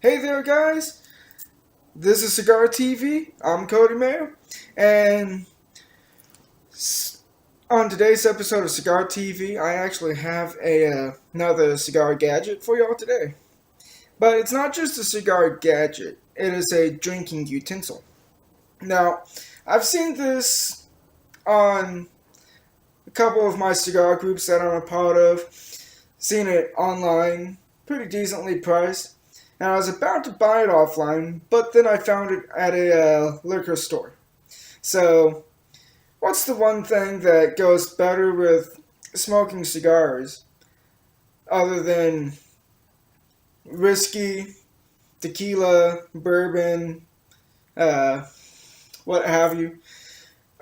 Hey there, guys. This is Cigar TV. I'm Cody Mayer, and on today's episode of Cigar TV, I actually have another cigar gadget for y'all today. But it's not just a cigar gadget; it is a drinking utensil. Now, I've seen this on a couple of my cigar groups that I'm a part of. Seen it online, pretty decently priced. And I was about to buy it offline, but then I found it at a liquor store. So, what's the one thing that goes better with smoking cigars other than whiskey, tequila, bourbon, uh, what have you?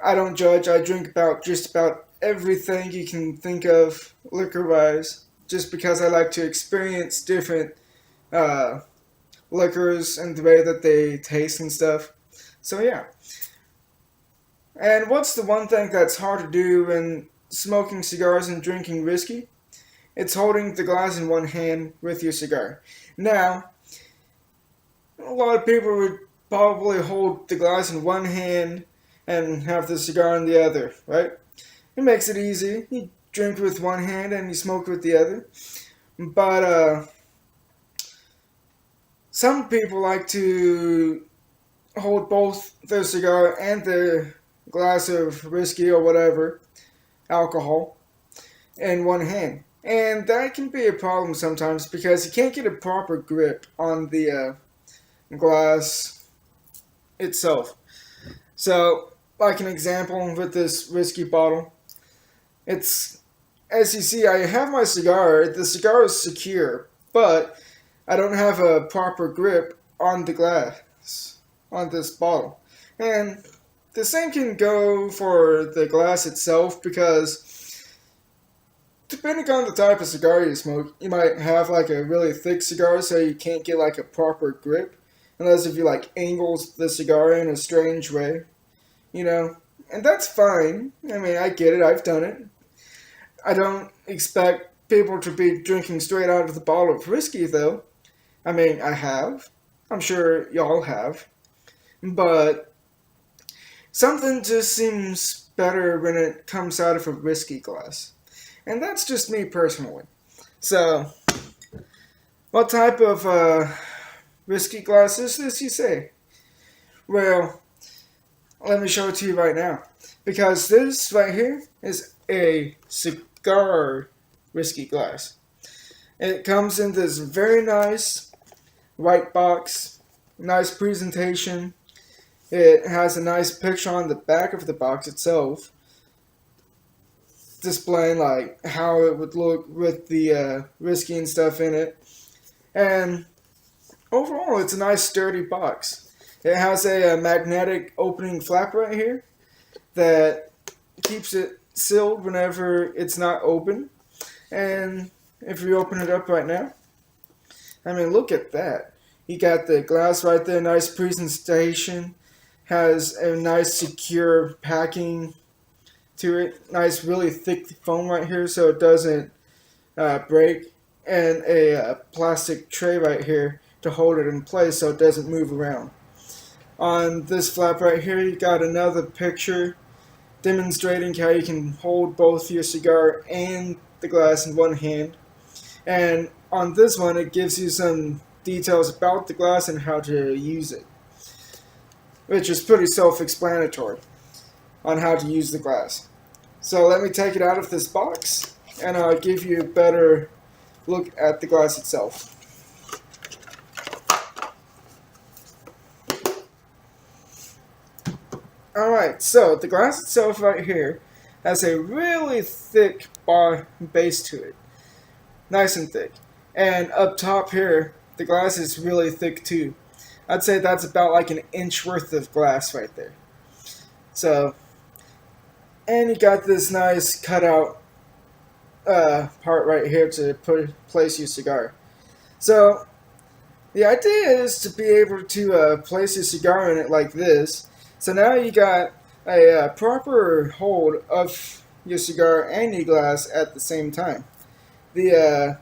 I don't judge. I drink about just about everything you can think of liquor wise, just because I like to experience different uh, liquors and the way that they taste and stuff. So yeah. And what's the one thing that's hard to do when smoking cigars and drinking whiskey? It's holding the glass in one hand with your cigar. Now, a lot of people would probably hold the glass in one hand and have the cigar in the other, right? It makes it easy. You drink with one hand and you smoke with the other. But some people like to hold both their cigar and their glass of whiskey or whatever, alcohol, in one hand. And that can be a problem sometimes because you can't get a proper grip on the glass itself. So, like an example with this whiskey bottle, it's, as you see, I have my cigar. The cigar is secure, but I don't have a proper grip on the glass, on this bottle. And the same can go for the glass itself because depending on the type of cigar you smoke, you might have like a really thick cigar so you can't get like a proper grip unless if you like angles the cigar in a strange way, you know. And that's fine. I mean, I get it. I've done it. I don't expect people to be drinking straight out of the bottle of whiskey though. I mean, I have. I'm sure y'all have. But something just seems better when it comes out of a whiskey glass. And that's just me personally. So, what type of whiskey glass is this, you say? Well, let me show it to you right now. Because this right here is a cigar whiskey glass. It comes in this very nice white box, nice presentation. It has a nice picture on the back of the box itself, displaying like how it would look with the whiskey and stuff in it. And overall, it's a nice sturdy box. It has a magnetic opening flap right here that keeps it sealed whenever it's not open. And if we open it up right now, I mean, look at that. You got the glass right there, nice presentation, has a nice secure packing to it, nice really thick foam right here so it doesn't break, and a plastic tray right here to hold it in place so it doesn't move around. On this flap right here, you got another picture demonstrating how you can hold both your cigar and the glass in one hand. And on this one, it gives you some details about the glass and how to use it, which is pretty self-explanatory on how to use the glass. So let me take it out of this box, and I'll give you a better look at the glass itself. Alright, so the glass itself right here has a really thick base to it. Nice and thick. And up top here, the glass is really thick too. I'd say that's about like an inch worth of glass right there. So, and you got this nice cutout part right here to place your cigar. So, the idea is to be able to place your cigar in it like this. So now you got a proper hold of your cigar and your glass at the same time. The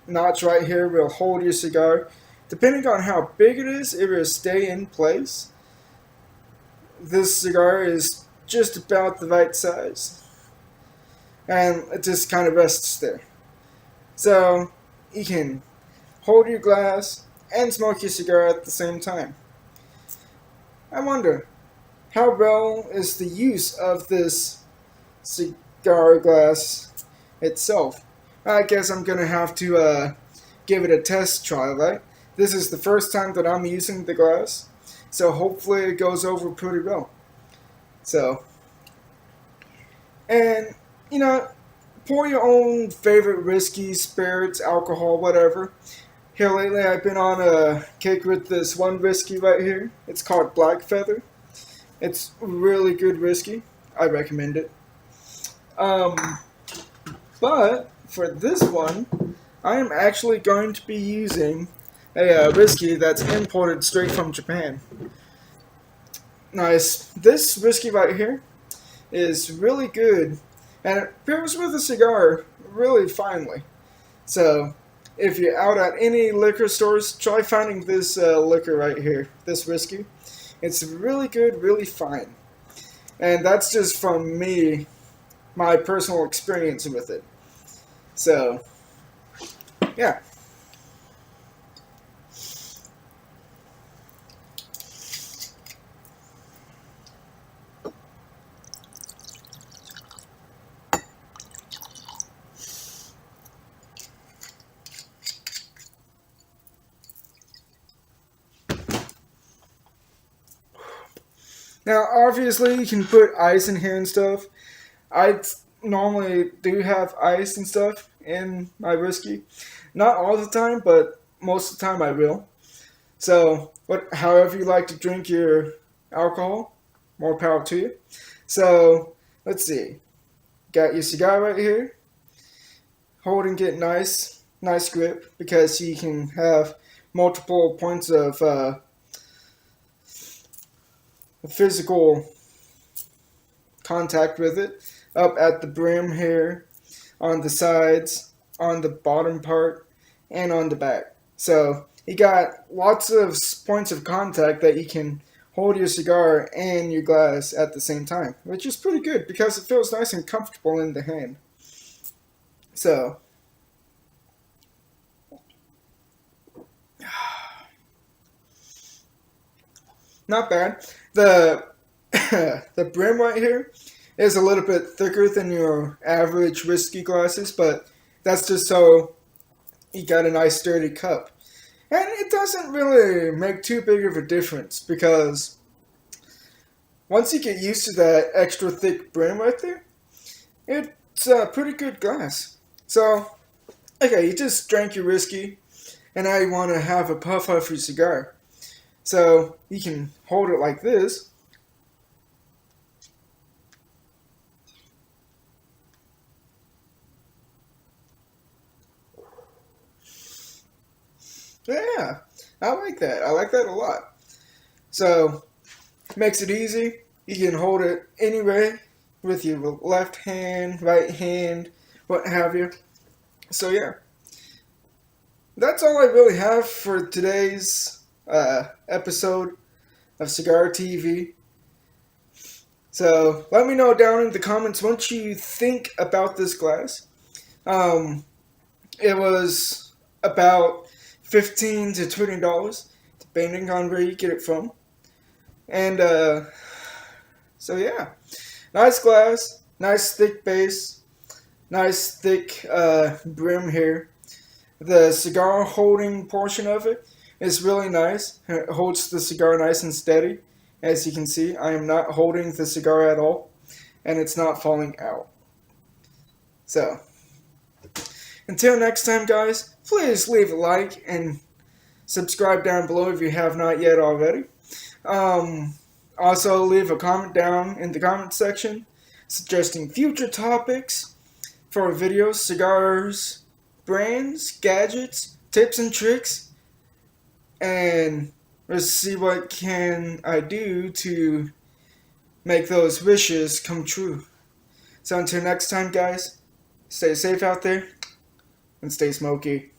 notch right here will hold your cigar Depending on how big it is, it will stay in place. This cigar is just about the right size, and it just kind of rests there. So you can hold your glass and smoke your cigar at the same time. I wonder, how well is the use of this cigar glass itself? I guess I'm gonna have to give it a test try, right? This is the first time that I'm using the glass, so hopefully it goes over pretty well. So, and you know, pour your own favorite whiskey, spirits, alcohol, whatever. Here lately, I've been on a kick with this one whiskey right here. It's called Black Feather. It's really good whiskey. I recommend it. Um, but for this one, I am actually going to be using a whiskey that's imported straight from Japan. Nice. This whiskey right here is really good, and it pairs with a cigar really finely. So, if you're out at any liquor stores, try finding this liquor right here, this whiskey. It's really good, really fine. And that's just from me, my personal experience with it. So, yeah. Now, obviously, you can put ice in here and stuff. I normally do have ice and stuff in my whiskey. Not all the time, but most of the time I will. So, however you like to drink your alcohol, more power to you. So, let's see. Got your cigar right here. Holding it nice grip, because you can have multiple points of physical contact with it. Up at the brim here, on the sides, on the bottom part, and on the back. So you got lots of points of contact that you can hold your cigar and your glass at the same time, which is pretty good because it feels nice and comfortable in the hand. So, not bad. The the brim right here is a little bit thicker than your average whiskey glasses, but that's just so you got a nice sturdy cup. And it doesn't really make too big of a difference, because once you get used to that extra thick brim right there, it's a pretty good glass. So, okay, you just drank your whiskey, and now you want to have a puff of your cigar. So, you can hold it like this. Yeah, I like that. I like that a lot. So, makes it easy. You can hold it anywhere with your left hand, right hand, what have you. So, yeah, that's all I really have for today's episode of Cigar TV. So, let me know down in the comments what you think about this glass. It was about $15 to $20, depending on where you get it from. And so yeah, nice glass, nice thick base, nice thick brim here. The cigar holding portion of it is really nice. It holds the cigar nice and steady. As you can see, I am not holding the cigar at all, and it's not falling out. So, until next time, guys, please leave a like and subscribe down below if you have not yet already. Also, leave a comment down in the comment section suggesting future topics for videos, cigars, brands, gadgets, tips and tricks, and let's see what can I do to make those wishes come true. So until next time, guys, stay safe out there and stay smoky.